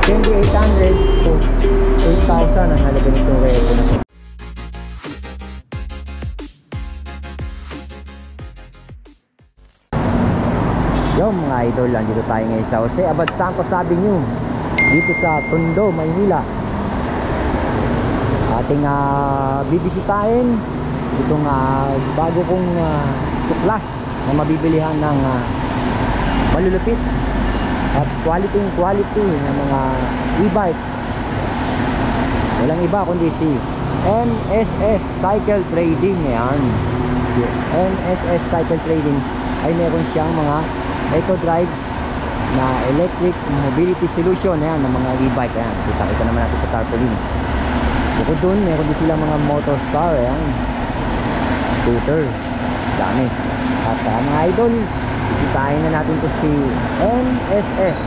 Candy 800 to 8,000 ang halaga nitong Revo na to. Yo mga idol, nandito tayo ngayon sa Jose Abad Santos Avenue, dito sa Tondo, Maynila. Ating bibisitahin itong bago kong tuklas na mabibilihan ng malulupit at quality ng mga e-bike. Walang iba kundi si MSS Cycle Trading. Yan, si MSS Cycle Trading ay meron siyang mga Eco Drive na electric mobility solution. Ayan, ng mga e-bike. Ayan, kita naman natin sa tarpaulin. Bukod dun, meron din silang mga motor star. Ayan, scooter, dami. At mga idol, bisitahin na natin to si MSS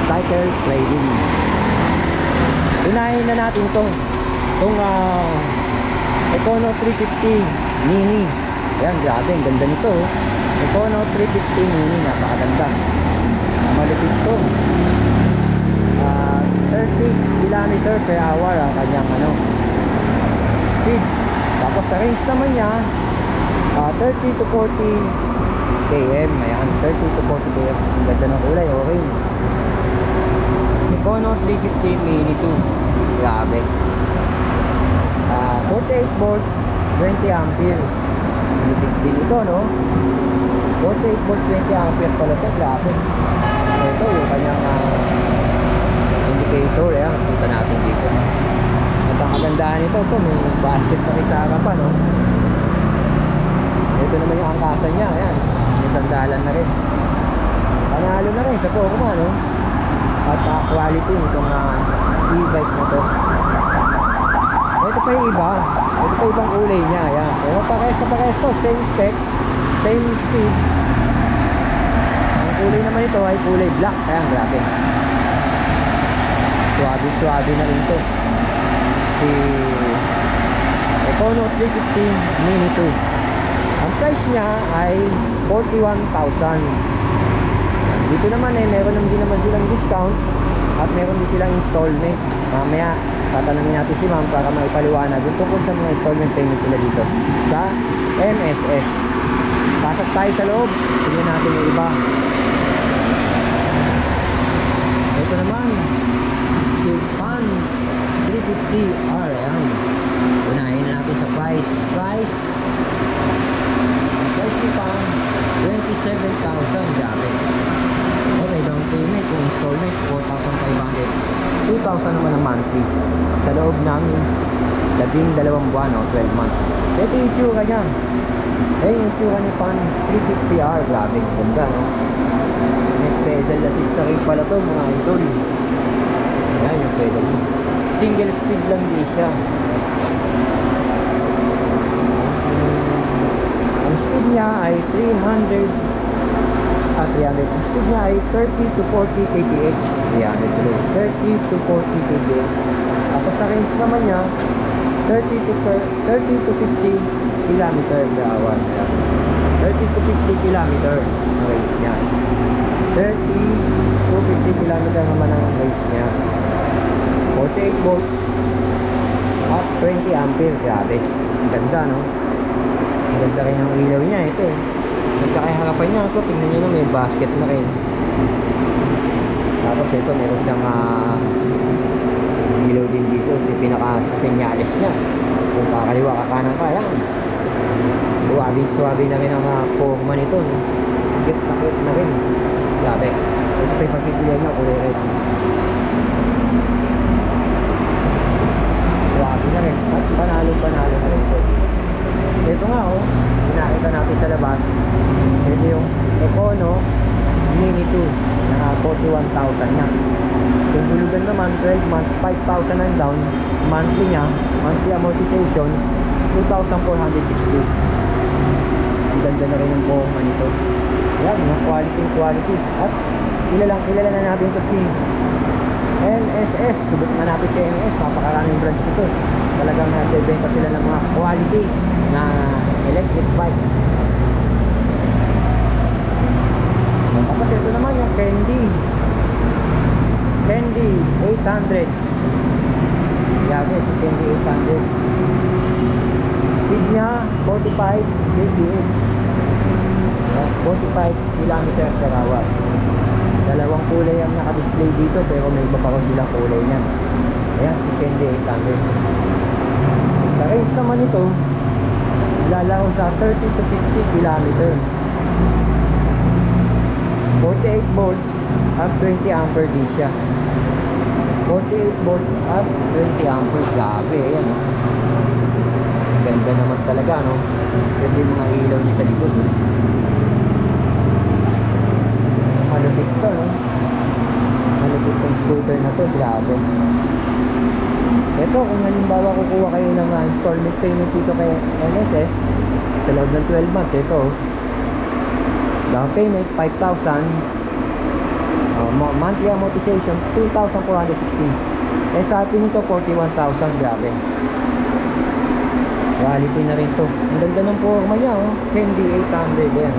Cycle Trading. Unahin na natin itong Econo 350 Mini. Ayan, grabe, ang ganda nito. Econo 350 Mini, napakaganda. Malupit to. 30 km per hour ang kanyang speed. Tapos sa range naman niya 30 to 40 km. Ayan, 30 to 40 km. Ang ganda ng kulay, orange. Econo 350 Mini 2. Grabe. 48 volts, 20 ampere. Lupit din ito, no? 48 volts, 20 ampere pala ito. Grabe. Ito yung kanyang indicator. Ayan, kita natin dito. At ang kagandahan nito, may basket na sa harapan, no? Ito naman yung angkasan niya. Ayan, may sandalan na rin. Panalo na rin sa Pokemon, no? At quality nitong e-bike na to. Ito pa yung iba. Ito pa ibang kulay niya. Ayan, pero pares to, same spec, same speed. Ang kulay naman ito ay kulay black. Ayan, grabe. Suwabe na rin to. Si Econo 350 Mini 2. Ang price niya ay 41,000. Dito naman meron din naman silang discount at meron din silang installment. Mamaya tatanungin natin si ma'am para maipaliwanag yung tungkol sa mga installment payment nila dito sa MSS. Pasok tayo sa loob, tingnan natin yung iba. Ito naman si Pan 350R. Ayan, unahin na natin sa price ni Pan 27,000. Grabe. May down payment kung installment 4,500, 2,000 naman ang monthly sa loob namin 12 buwan o 12 months. Ito yung itsura niya. Yung itsura ni Pan 350R. Grabe, ganda, no? May pedal assist na rin pala to mga idol. Ayan yung pedal, single speed lang din siya. Ang speed niya ay 300. Ang speed niya ay 30 to 40 kph. 30 to 40 kph. Tapos sa range naman niya 30 to 50 km per hour. 30 to 50 km ang range niya. 30 to 50 km naman ang range niya. 48 volts at 20 ampere. Grabe, ang ganda, no? Ang ganda rin ang ilaw niya. Ito at saka yung harapan niya, ito, tingnan nyo na, may basket na rin. Tapos ito, meron siyang ilaw din dito. Yung pinaka-senyales niya kung kakaliwa, kakanan ka. Yan, suwabe na rin ang forma nito, no? Higit na rin. Grabe. Ito pa yung pagpipilihan niya, kulay red. Suwabe na rin. At panalo na rin ito. Ito nga, pinakita natin sa labas. Ito yung Econo Mini 2 na 41,000 niya. Kung bulugan naman 12 months, 5,000 ang down. Monthly niya, monthly amortization 2,460. Ang ganda na rin yung buhong nito. Yan, yung quality. At kilala na natin to si MSS. Subok na natin si MSS. Napakaraming branch nito. Talagang nagbebenta sila ng mga quality na electric bike. Tapos ito naman yung Candy 800. Grabe, si Kendi 800. Speed niya 45 kph. 45 km per hour. Dalawang kulay ang naka-display dito, pero may iba pa ko silang kulay niyan. Ayan, si Kendi 800. Sa range naman ito, lalaro sa 30 to 50 km. 48 volts at 20 ampere din siya. 48 volts at 20 ampere. Grabe, ayan, oh. Ganda naman talaga, no? Pwede yung mga ilaw niya sa likod, eh. Malupit to, no? Malupit tong scooter na to. Grabe. Ito, kung halimbawa kukuha kayo ng installment payment dito kay NSS sa loob ng 12 months, ito, down payment 5,000, monthly amortization 2,460. SRP nito 41,000. Grabe, quality na rin to. Ang ganda ng forma niya, oh. Kendi 800 yan.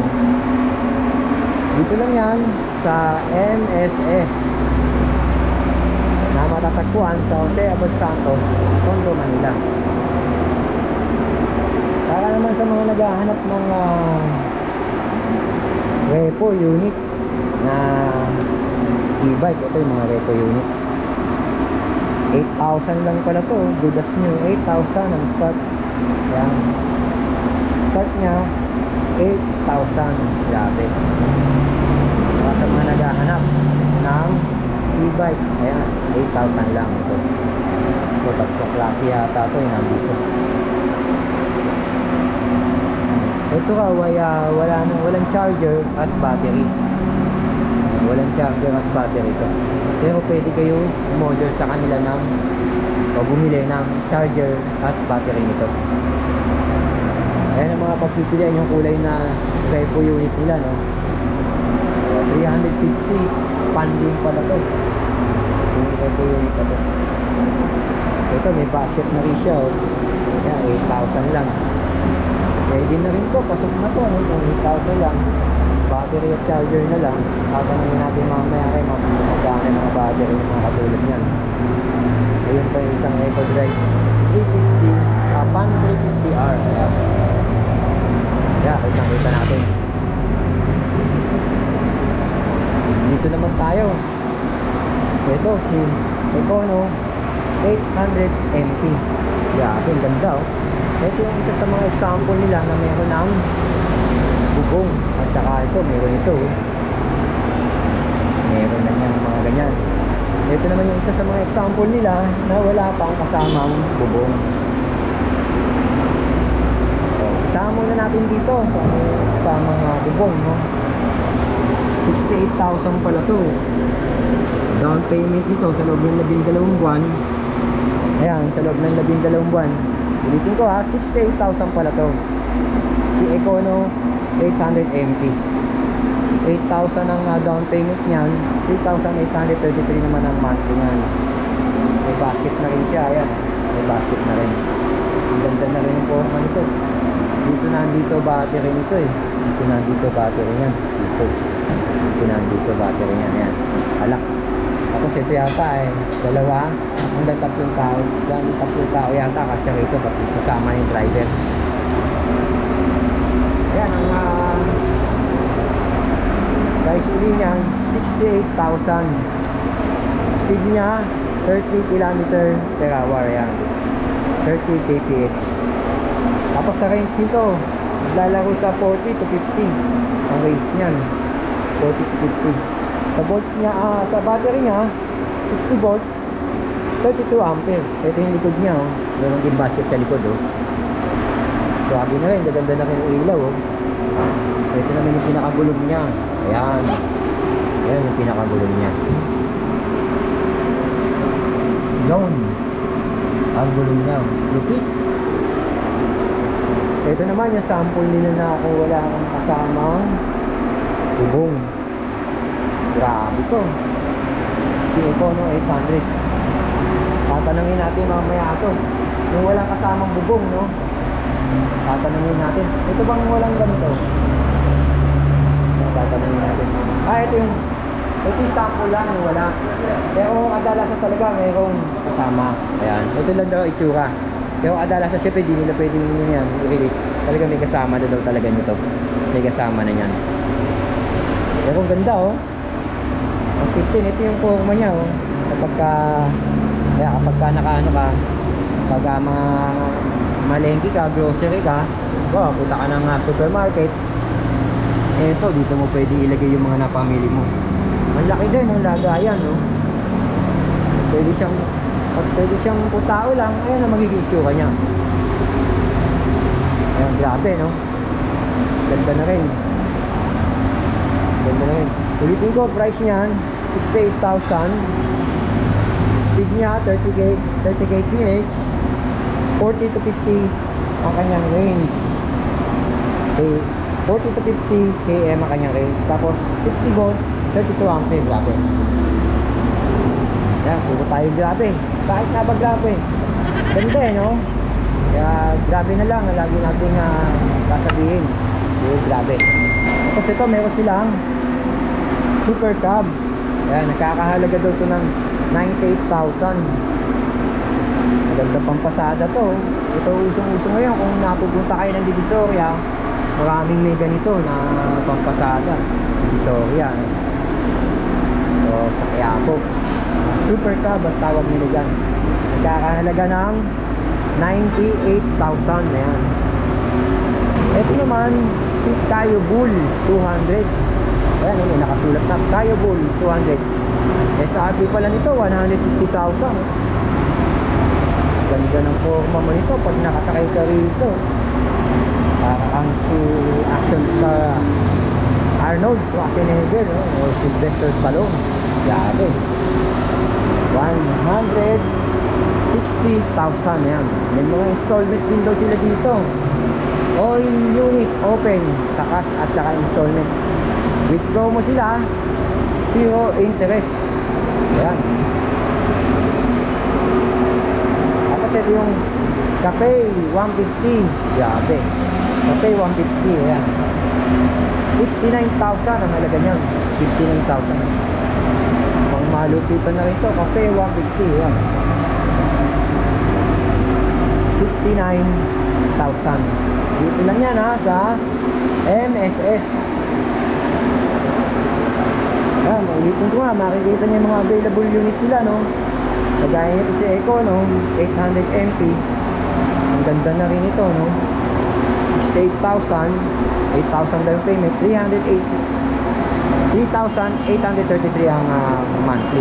Dito lang yan sa NSS na matatagpuan sa Jose Abad Santos, Tondo, Manila. Para naman sa mga naghahanap ng repo unit na e-bike, ito yung mga repo unit. 8,000 lang pala to. Good as new. 8,000 ang start. Yan. Start niya 8,000. Grabe. Para sa mga naghahanap ng e-bike, ayan, 8,000 lang ito. Ito, tatlong klase yata ito yung nandito. Ito ka, walang charger at battery. Walang charger at battery ito. Pero pwede kayo umorder sa kanila ng o bumili ng charger at battery nito. Ayan ang mga pagpipilian yung kulay na repo unit nila, no? 350 funding pala to. Yung repo unit na to. Ito, may basket na rin siya, oh. Ayan, 8,000 lang. Pwede na rin to, pasok na to, no? 8,000 lang. Battery at charger na lang. Tatanungin natin mamaya kay magkano ng mga battery ng mga katulad yan. Ayun pa yung isang Eco Drive 350, Pan 350R. Ayan. Kaya, kita natin. Dito naman tayo. Ito si Econo 800 MP. Grabe, ang ganda, oh. Ito yung isa sa mga example nila na meron ng bubong. At saka ito, meron ito, oh. Meron na yan mga ganyan. Ito naman yung isa sa mga example nila na wala pang kasamang bubong. So, isama na natin dito sa mga bubong, no? 68,000 pala to. Down payment nito sa loob ng 12 buwan. Ayan, sa loob ng 12 buwan. Ulitin ko, ha, 68,000 pala to. Si Econo 800 MP. 8,000 ang down payment niyan, 3,833 naman ang monthly niyan. May basket na rin siya. Ayan, may basket na rin. Ang ganda na rin yung forma nito. Dito nandito battery nito, eh. Dito nandito battery niyan. Dito nandito battery niyan. Ayan, alak. Tapos ito yata, dalawa hanggang 3 tao. Hanggang 3 tao yata kasi rito, bakit kasama yung driver. Ayan ang price uli niya, 68,000. Speed niya 30 km per hour. Ayan, 30 kph. Tapos sa range nito, naglalaro sa 40 to 50 ang range niyan. 40 to 50. Sa volts niya, sa battery niya 60 volts, 32 ampere. Ito yung likod niya, oh. Meron din basket sa likod, oh. Swabe na rin, gaganda na rin yung ilaw, oh. Ito naman yung pinakagulong niya. Ayan. Ayan yung pinakagulong niya. Yun. Ang gulong niya. Lupit. Ito naman yung sample nila na kung wala kang kasamang bubong. Grabe to. Si Econo 800. Tatanungin natin mamaya ito. Yung walang kasamang bubong, no? Tatanungin natin. Ito bang walang ganito? Tatanungin natin. Ito yung Ito yung sample lang, yung wala. Pero kadalasan talaga mayroong kasama. Ayan, ito lang daw itsura. Pero kadalasan siyempre di nila pwedeng yan i-release. Talaga may kasama na daw talaga nito. May kasama na yan. Pero ang ganda oh. Ang 15, ito yung forma niya oh. Kapag nakaano ka, pag malengke ka, grocery ka, punta ka ng supermarket, ito dito mo pwede ilagay yung mga napamili mo. Ang laki din ng lagayan no. Pwede siyang kung tao lang, ayan ang magiging itsura niya. Ayan, grabe no. Ganda na rin. Ulitin ko, price niyan 68,000. Speed niya 30 kph, 40 to 50 ang kanyang range. Okay, 40 to 50 km ang kanyang range. Tapos 60 volts, 32 ampere. Grabe. Yan, puro tayo grabe. Kahit na ba grabe? Ganda eh, no? Kaya grabe na lang, lagi natin sasabihin. Grabe. Tapos ito, meron silang super cab. Ayan, nakakahalaga daw ito ng 98,000. Maganda pang pasada to. Ito usong-uso ngayon. Kung napupunta kayo ng Divisoria, maraming may ganito na pampasada. Divisoria. So, sa Quiapo. Super cab ang tawag nila dyan. Nagkakahalaga ng 98,000 na yan. Ito naman si Tayo Bull 200. Ayan, may nakasulat na Tayo Bull 200. SRP pala nito 160,000. Ganda ng forma mo nito pag nakasakay ka rito. Parang si action star Arnold Schwarzenegger o Sylvester Stallone. Grabe. 160,000 yan. May mga installment din daw sila dito. All unit open sa cash at saka installment. With promo sila, 0 interest. Ayan. Tapos ito yung Cafe 150. Grabe. Cafe 150. Ayan. 59,000 ang halaga niyan. 59,000. Pang malupitan na rin ito. Cafe 150. Ayan. 59,000. Dito lang yan ha, sa MSS. Ayan, ulitin ko nga, makikita niyo yung mga available unit nila, no? Kagaya nito si Eco, no? 800 MP. Ang ganda na rin ito, no? 68,000. 8,000 down payment. 3,833 ang monthly.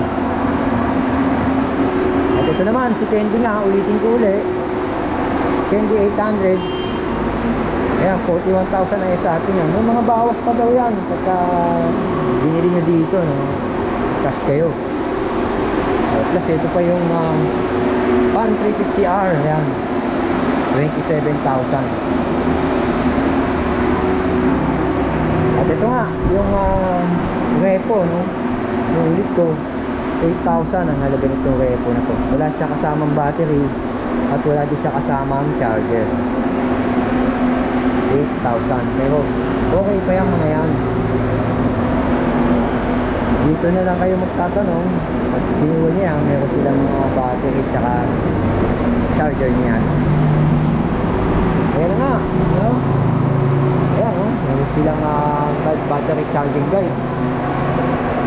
At ito naman, si Candy nga, ulitin ko uli. Candy 800. Ayan, 41,000 na SRP niya. May mga bawas pa daw yan pagka binili nyo dito, no? Cash kayo. Plus ito pa yung Pan 350R. Ayan, 27,000. At ito nga yung repo, no? Yung ulit ko 8,000 ang halaga nitong repo na to. Wala siya kasamang battery at wala din siya kasamang charger. 8,000. Pero okay pa yung mga yan. Dito na lang kayo magtatanong. At binuha niya, meron silang mga battery tsaka charger niyan. Ayan nga, no? Ayan, no? Meron silang battery charging guide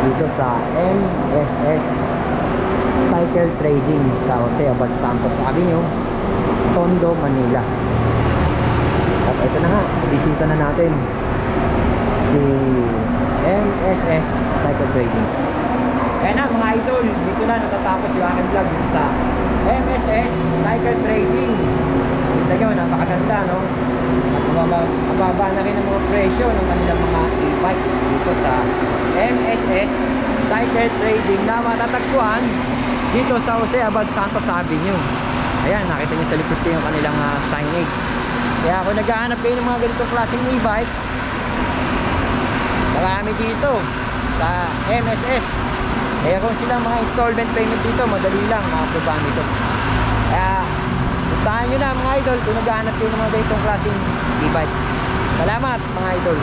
dito sa MSS Cycle Trading sa Jose Abad Santos Avenue, Tondo, Manila. At ito na nga, bisita na natin si MSS Cycle Trading. Kaya na mga idol, dito na natatapos yung aking vlog sa MSS Cycle Trading. Ito nyo, napakaganda, no? At mababa na rin ang mga presyo ng kanilang mga e-bike dito sa MSS Cycle Trading na matatagpuan dito sa Jose Abad Santos Avenue. Ayan, nakita nyo sa likod ko yung kanilang signage. Kaya kung naghahanap kayo ng mga ganitong klaseng e-bike, marami dito sa MSS. Kaya kung silang mga installment payment dito, madali lang makaproban dito. Kaya puntahan nyo na mga idol kung naghahanap kayo ng mga ganitong klaseng e-bike. Salamat mga idol.